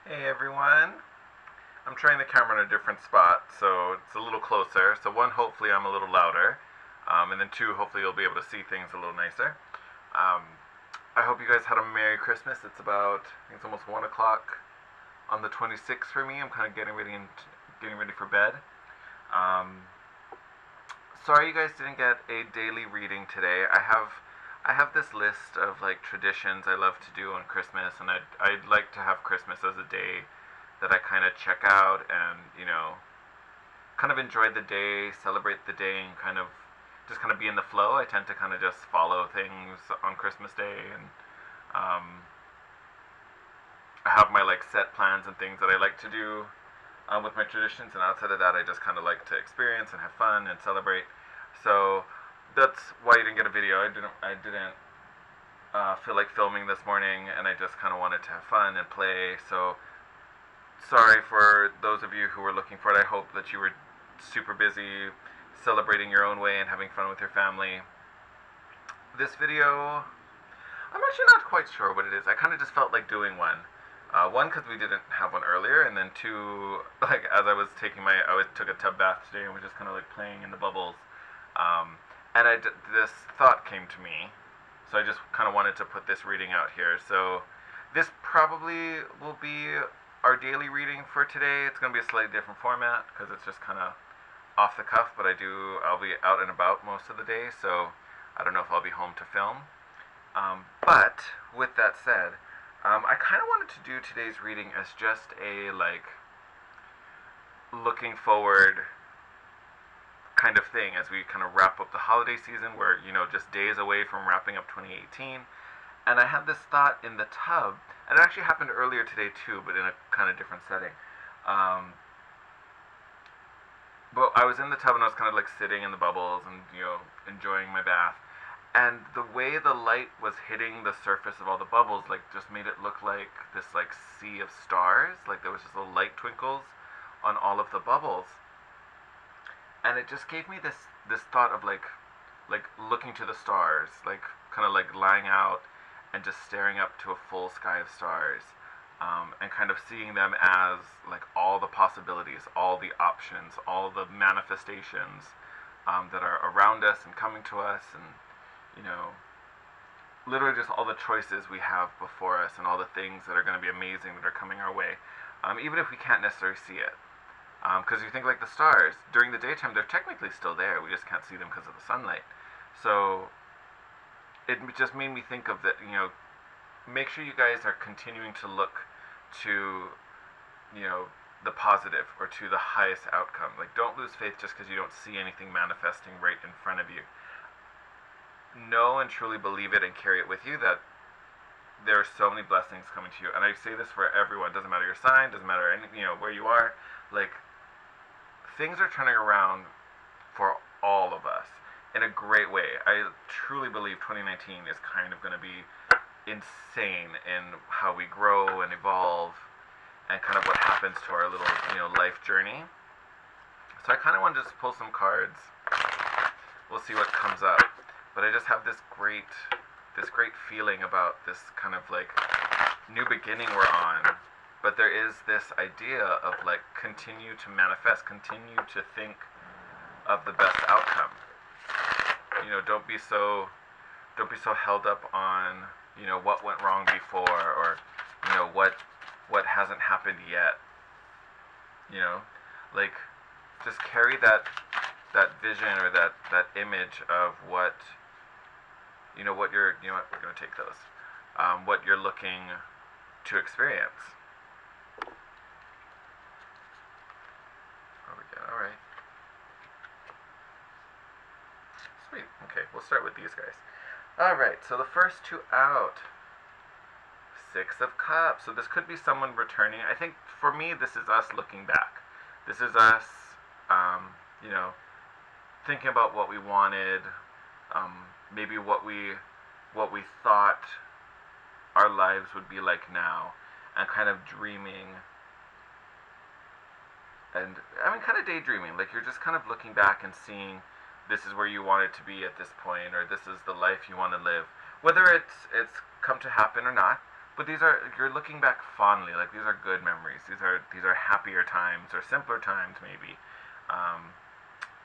Hey everyone. I'm trying the camera in a different spot, so it's a little closer. So one, hopefully I'm a little louder, and then two, hopefully you'll be able to see things a little nicer. Um, I hope you guys had a Merry Christmas. I think it's almost 1 o'clock on the 26th for me. I'm kind of getting ready for bed. Um, Sorry you guys didn't get a daily reading today. I have this list of like traditions I love to do on Christmas, and I'd like to have Christmas as a day that I kind of check out and kind of enjoy the day, celebrate the day, and kind of be in the flow. I tend to kind of just follow things on Christmas Day, and um, I have my like set plans and things that I like to do with my traditions, and outside of that, I just kind of like to experience and have fun and celebrate. So that's why you didn't get a video. I didn't feel like filming this morning, and I just kind of wanted to have fun and play. So sorry for those of you who were looking for it. I hope that you were super busy celebrating your own way and having fun with your family. This video, I'm actually not quite sure what it is. I kind of just felt like doing one. One, because we didn't have one earlier, and then two, like as I took a tub bath today and was just kind of like playing in the bubbles. Um, and this thought came to me, so I just kind of wanted to put this reading out here. So this probably will be our daily reading for today. It's going to be a slightly different format because it's just kind of off the cuff, but I'll be out and about most of the day, so I don't know if I'll be home to film. But with that said, I kind of wanted to do today's reading as just a like looking forward kind of thing as we kind of wrap up the holiday season. We're just days away from wrapping up 2018, and I had this thought in the tub, and it actually happened earlier today too, but in a kind of different setting. Um, but I was in the tub and I was kind of like sitting in the bubbles and enjoying my bath, and the way the light was hitting the surface of all the bubbles like just made it look like this like sea of stars. Like there was just little light twinkles on all of the bubbles, and it just gave me this thought of like looking to the stars, like kind of like lying out and just staring up to a full sky of stars, and kind of seeing them as like all the possibilities, all the options, all the manifestations that are around us and coming to us, and you know, literally just all the choices we have before us and all the things that are going to be amazing that are coming our way, even if we can't necessarily see it. Because you think like the stars during the daytime, they're technically still there. We just can't see them because of the sunlight. So it just made me think of that. Make sure you guys are continuing to look to the positive or to the highest outcome. Like don't lose faith just because you don't see anything manifesting right in front of you. Know and truly believe it and carry it with you that there are so many blessings coming to you. And I say this for everyone. Doesn't matter your sign. Doesn't matter where you are. Like things are turning around for all of us in a great way. I truly believe 2019 is kind of going to be insane in how we grow and evolve and kind of what happens to our little life journey. So I kind of want to just pull some cards. We'll see what comes up. But I just have this great feeling about this kind of like new beginning we're on. But there is this idea of like continue to manifest, continue to think of the best outcome. Don't be so held up on what went wrong before, or what hasn't happened yet. You know, like just carry that vision or that image of what you're we're gonna take those, what you're looking to experience. Oh, we got all right. Sweet. Okay, we'll start with these guys. All right. So the first two out. Six of Cups. So this could be someone returning. I think for me, this is us looking back. This is us, um, you know, thinking about what we wanted, maybe what we thought our lives would be like now, and kind of dreaming, and I mean, kind of daydreaming. Like you're just kind of looking back and seeing this is where you wanted to be at this point, or this is the life you want to live. Whether it's come to happen or not, but you're looking back fondly. Like these are good memories. These are happier times or simpler times maybe. Um,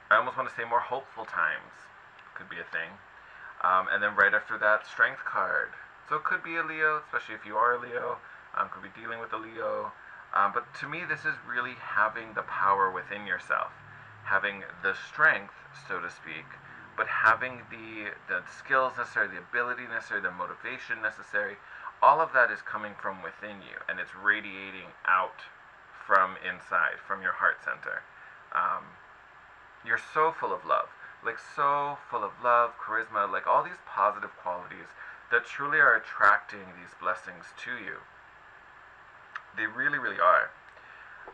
I almost want to say more hopeful times could be a thing. And then right after that, strength card. So it could be a Leo, especially if you are a Leo. Could be dealing with a Leo. But to me, this is really having the power within yourself, having the strength, so to speak, but having the skills necessary, the ability necessary, the motivation necessary. All of that is coming from within you, and it's radiating out from inside, from your heart center. Um, you're so full of love, like so full of love, charisma, like all these positive qualities that truly are attracting these blessings to you. They really, really are.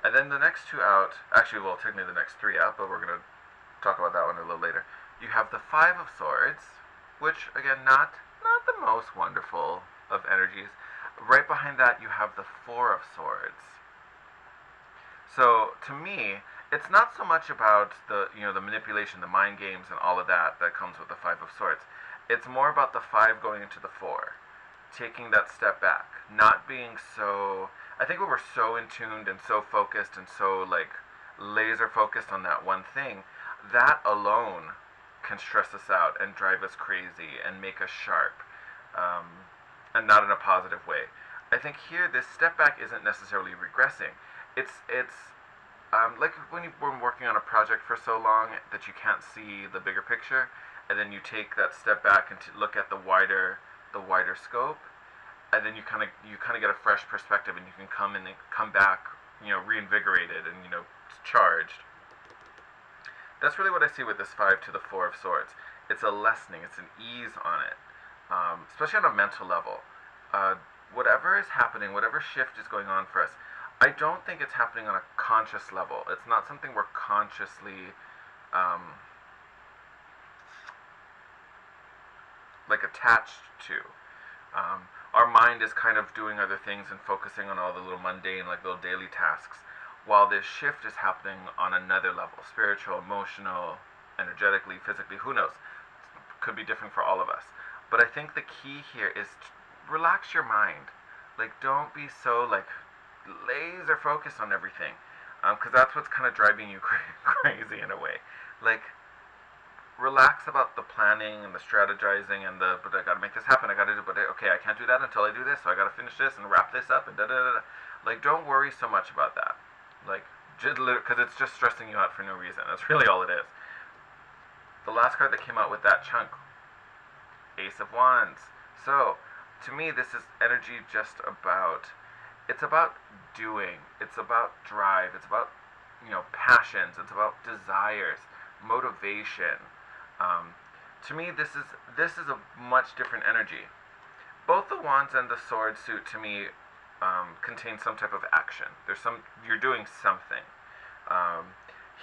And then the next two out, actually, well, technically the next three out, but we're going to talk about that one a little later. You have the Five of Swords, which, again, not the most wonderful of energies. Right behind that, you have the Four of Swords. So, to me, it's not so much about the manipulation, the mind games, and all of that comes with the Five of Swords. It's more about the five going into the four, taking that step back, not being so. I think when we're so in tuned and so focused and so like laser focused on that one thing, that alone can stress us out and drive us crazy and make us sharp, um, and not in a positive way. I think here this step back isn't necessarily regressing. It's like when you've been working on a project for so long that you can't see the bigger picture, and then you take that step back and to look at the wider scope, and then you kind of get a fresh perspective, and you can come back, reinvigorated and charged. That's really what I see with this Five to the Four of Swords. It's a lessening, it's an ease on it, especially on a mental level. Whatever is happening, whatever shift is going on for us, I don't think it's happening on a conscious level. It's not something we're consciously like attached to. Our mind is kind of doing other things and focusing on all the little mundane, like little daily tasks, while this shift is happening on another level, spiritual, emotional, energetically, physically, who knows? Could be different for all of us. But I think the key here is to relax your mind. Like, don't be so, like, laser focused on everything. Because that's what's kind of driving you crazy in a way. Like, relax about the planning and the strategizing and but I gotta make this happen. I gotta do, but okay, I can't do that until I do this. So I gotta finish this and wrap this up and da da da. Like, don't worry so much about that. Like, because it's just stressing you out for no reason. That's really all it is. The last card that came out with that chunk, Ace of Wands. So, to me, this is energy just about. It's about doing. It's about drive. It's about passions. It's about desires, motivation. To me, this is a much different energy. Both the wands and the sword suit to me contain some type of action. You're doing something.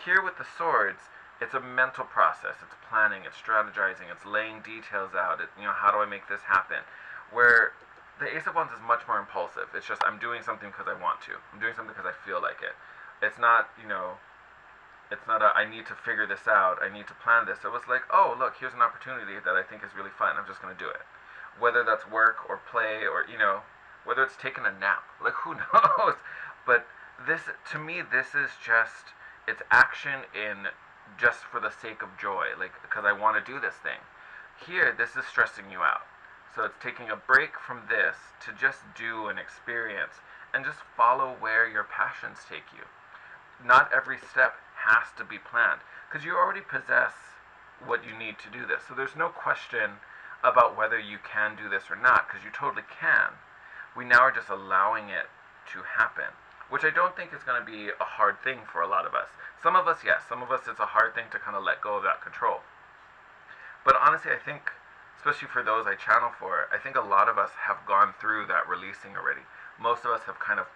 Here with the swords, it's a mental process. It's planning. It's strategizing. It's laying details out. How do I make this happen? Where the Ace of Wands is much more impulsive. It's just I'm doing something because I want to. I'm doing something because I feel like it. It's not it's not I need to figure this out. I need to plan this. It was like, oh, look, here's an opportunity that I think is really fun. I'm just going to do it. Whether that's work or play or, whether it's taking a nap. Like, who knows? But to me, this is just, it's action in just for the sake of joy. Like, because I want to do this thing. Here, this is stressing you out. So it's taking a break from this to just do and experience and just follow where your passions take you. Not every step has to be planned because you already possess what you need to do this. So there's no question about whether you can do this or not because you totally can. We now are just allowing it to happen, which I don't think is going to be a hard thing for a lot of us. Some of us, yes. Some of us, it's a hard thing to kind of let go of that control. But honestly, I think, especially for those I channel for, I think a lot of us have gone through that releasing already. Most of us have kind of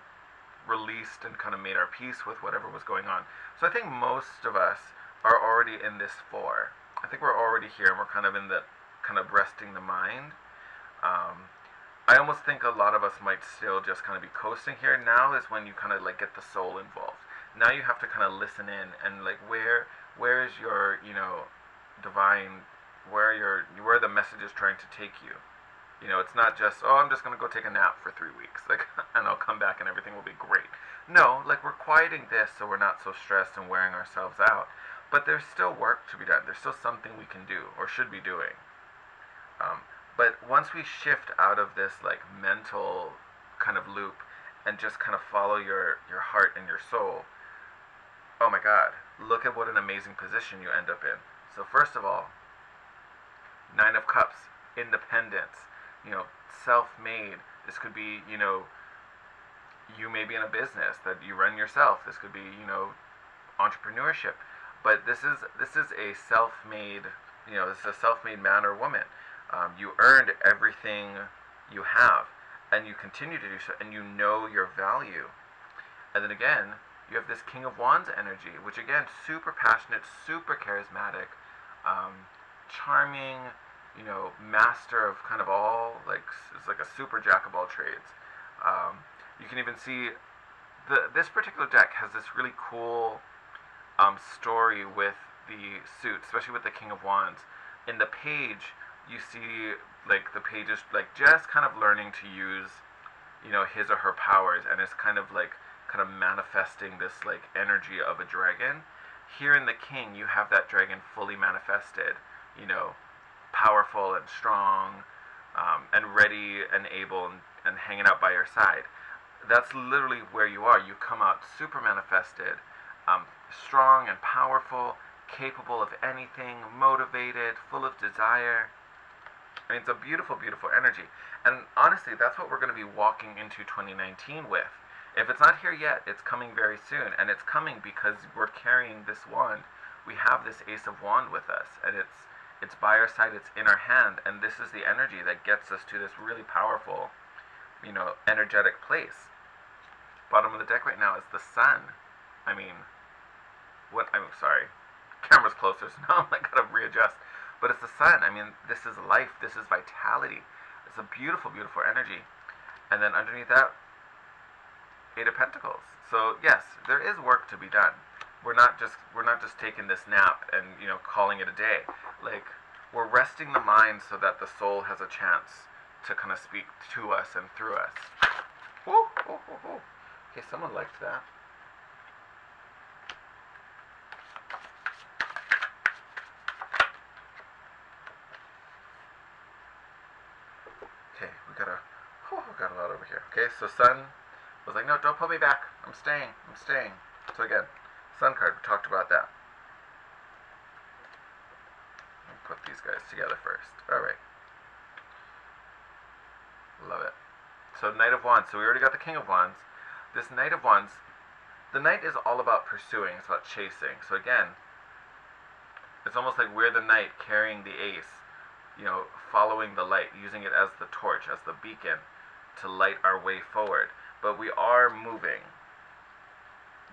released and kind of made our peace with whatever was going on. So I think most of us are already in this four. I think we're already here and we're kind of in the kind of resting the mind. I almost think a lot of us might still just kind of be coasting here. Now is when you kind of like get the soul involved. Now you have to kind of listen in and like where is your divine, where the message is trying to take you. You know, it's not just, oh, I'm just going to go take a nap for 3 weeks, like, and I'll come back and everything will be great. No, like, we're quieting this so we're not so stressed and wearing ourselves out. But there's still work to be done. There's still something we can do or should be doing. Um, but once we shift out of this, like, mental kind of loop and just kind of follow your heart and your soul, oh my God, look at what an amazing position you end up in. So, first of all, Nine of Cups, independence, you know, self-made. This could be, you know, you may be in a business that you run yourself. This could be, you know, entrepreneurship. But this is a self-made, you know, this is a self-made man or woman. You earned everything you have, and you continue to do so, and you know your value. And then again, you have this King of Wands energy, which again, super passionate, super charismatic, charming, you know, master of kind of all, like, it's like a super jack of all trades. You can even see this particular deck has this really cool story with the suit, especially with the King of Wands. In the page, you see like the page is like just kind of learning to use, you know, his or her powers, and it's kind of manifesting this like energy of a dragon. Here in the King, you have that dragon fully manifested, you know, powerful and strong, and ready and able and hanging out by your side. That's literally where you are. You come out super manifested, strong and powerful, capable of anything, motivated, full of desire. I mean, it's a beautiful, beautiful energy. And honestly, that's what we're going to be walking into 2019 with. If it's not here yet, it's coming very soon. And it's coming because we're carrying this wand. We have this Ace of Wand with us, and it's by our side, it's in our hand, and this is the energy that gets us to this really powerful, you know, energetic place. Bottom of the deck right now is the Sun. I mean, I'm sorry, camera's closer, so now I gotta readjust. But it's the Sun. I mean, this is life, this is vitality. It's a beautiful, beautiful energy. And then underneath that, Eight of Pentacles. So yes, there is work to be done. We're not just taking this nap and, you know, calling it a day. Like, we're resting the mind so that the soul has a chance to kind of speak to us and through us. Woo, woo, woo, woo. Okay, someone liked that. Okay, we got a lot over here. Okay, so Sun was like, no, don't pull me back. I'm staying. So again, Sun card, we talked about that. Let me put these guys together first. Alright. Love it. So Knight of Wands. So we already got the King of Wands. This Knight of Wands, the Knight is all about pursuing. It's about chasing. So again, it's almost like we're the Knight carrying the Ace, you know, following the light, using it as the torch, as the beacon to light our way forward. But we are moving.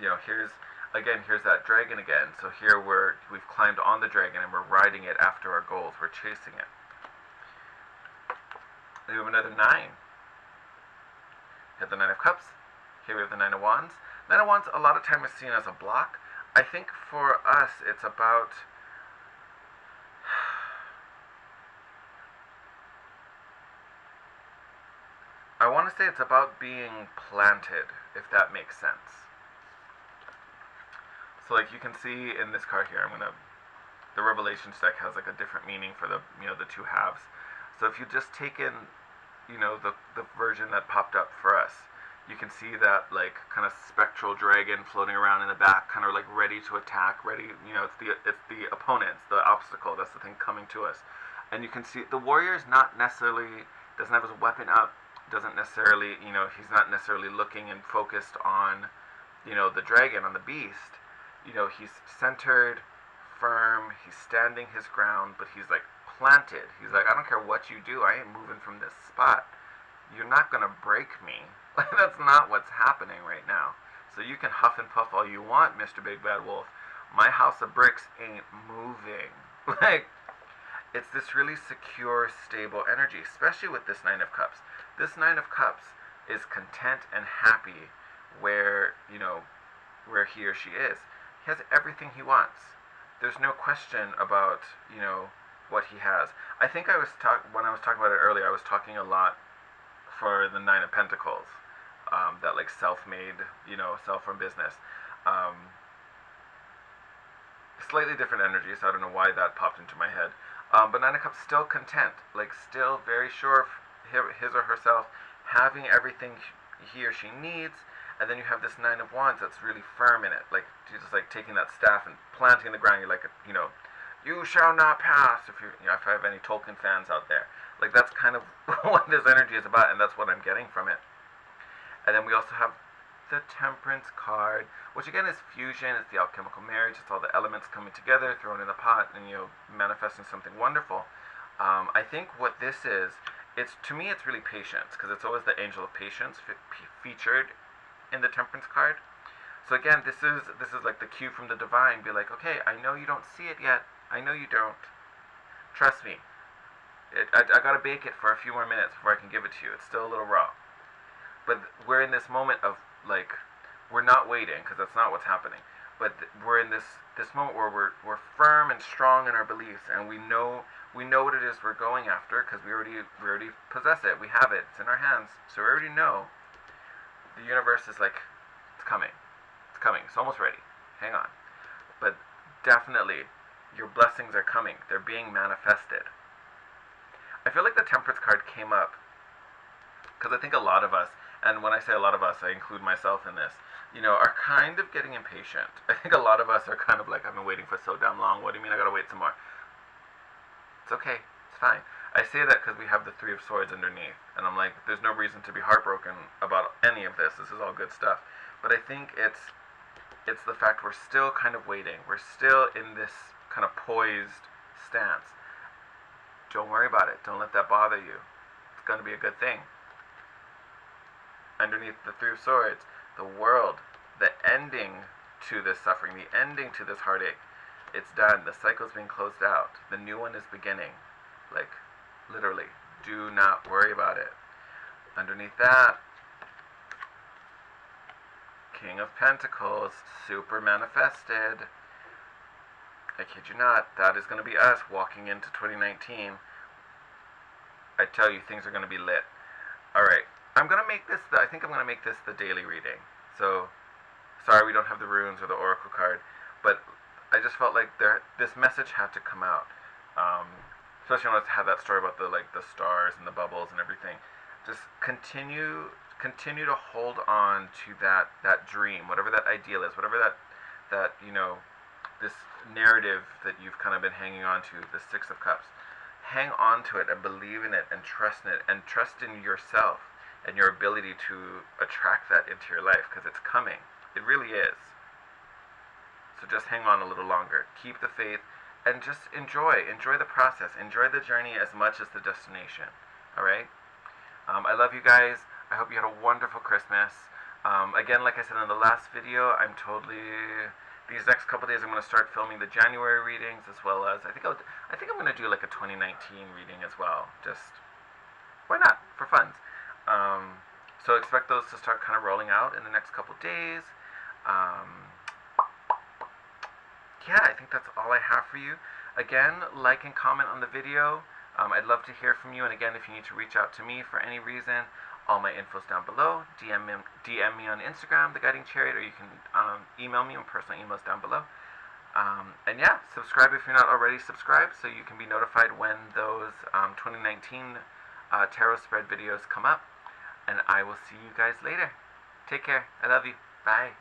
You know, here's that dragon again. So here we've climbed on the dragon and we're riding it after our goals. We're chasing it. We have another 9. We have the 9 of Cups. Here we have the 9 of Wands. 9 of Wands a lot of time is seen as a block. I think for us it's about I want to say it's about being planted, if that makes sense. So like you can see in this card here, the Revelations deck has like a different meaning for the, you know, the two halves. So if you just take in, you know, the version that popped up for us, you can see that like kind of spectral dragon floating around in the back, kind of like ready to attack, ready, you know, it's the opponents, the obstacle, that's the thing coming to us. And you can see the warrior is not necessarily, doesn't have his weapon up, doesn't necessarily, you know, he's not necessarily looking and focused on, you know, the dragon, on the beast. You know, he's centered, firm, he's standing his ground, but he's like planted. He's like, I don't care what you do, I ain't moving from this spot. You're not gonna break me. Like, that's not what's happening right now. So you can huff and puff all you want, Mr. Big Bad Wolf. My house of bricks ain't moving. Like, it's this really secure, stable energy, especially with this 9 of Cups. This 9 of Cups is content and happy where, you know, where he or she is. He has everything he wants. There's no question about, you know, what he has. I think when I was talking about it earlier, I was talking a lot for the Nine of Pentacles, that like self-made, self-run business. Um, Slightly different energy, so I don't know why that popped into my head. But Nine of Cups, still content, like still very sure of his or herself, having everything he or she needs. And then you have this Nine of Wands that's really firm in it, like just like taking that staff and planting in the ground. You're like, you shall not pass. If I have any Tolkien fans out there, like that's kind of what this energy is about, and that's what I'm getting from it. And then we also have the Temperance card, which again is fusion. It's the alchemical marriage. It's all the elements coming together, thrown in a pot, and manifesting something wonderful. I think what this is, it's to me, it's really patience, because it's always the angel of patience featured in the Temperance card. So again, this is like the cue from the divine. Be like, okay, I know you don't see it yet. I know you don't. Trust me. I gotta bake it for a few more minutes before I can give it to you. It's still a little raw. But we're in this moment of like, we're not waiting, because that's not what's happening. But we're in this moment where we're firm and strong in our beliefs, and we know what it is we're going after, because we already possess it. We have it. It's in our hands. So we already know. The universe is like, it's coming. It's coming. It's almost ready. Hang on. But definitely, your blessings are coming. They're being manifested. I feel like the Temperance card came up because I think a lot of us, and when I say a lot of us, I include myself in this, are kind of getting impatient. I think a lot of us are kind of like, I've been waiting for so damn long. What do you mean I gotta wait some more? It's okay. It's fine. I say that because we have the Three of Swords underneath, and I'm like, there's no reason to be heartbroken about any of this. This is all good stuff. But I think it's the fact we're still kind of waiting. We're still in this kind of poised stance. Don't worry about it. Don't let that bother you. It's going to be a good thing. Underneath the Three of Swords, the world, the ending to this suffering, the ending to this heartache. It's done. The cycle's being closed out. The new one is beginning. Like, literally, do not worry about it. Underneath that, King of Pentacles, super manifested. I kid you not, that is going to be us walking into 2019. I tell you, things are going to be lit. Alright, I think I'm going to make this the daily reading. So, sorry we don't have the runes or the oracle card, but I just felt like this message had to come out. Especially when I had that story about the stars and the bubbles and everything. Just continue to hold on to that dream, whatever that ideal is, whatever that this narrative that you've kind of been hanging on to, the Six of Cups. Hang on to it and believe in it and trust in it and trust in yourself and your ability to attract that into your life, because it's coming. It really is. So just hang on a little longer. Keep the faith and just enjoy the process. Enjoy the journey as much as the destination. Alright? I love you guys. I hope you had a wonderful Christmas. Again, like I said in the last video, these next couple days I'm going to start filming the January readings, as well as I think I'm going to do like a 2019 reading as well. Just, why not? For fun. So expect those to start kind of rolling out in the next couple days. Yeah, I think that's all I have for you. Again, like and comment on the video. I'd love to hear from you, and again, if you need to reach out to me for any reason, all my info's down below. DM me on Instagram, The Guiding Chariot, or you can email me. My personal email's down below. And yeah, subscribe if you're not already subscribed, so you can be notified when those 2019 tarot spread videos come up. And I will see you guys later. Take care. I love you. Bye.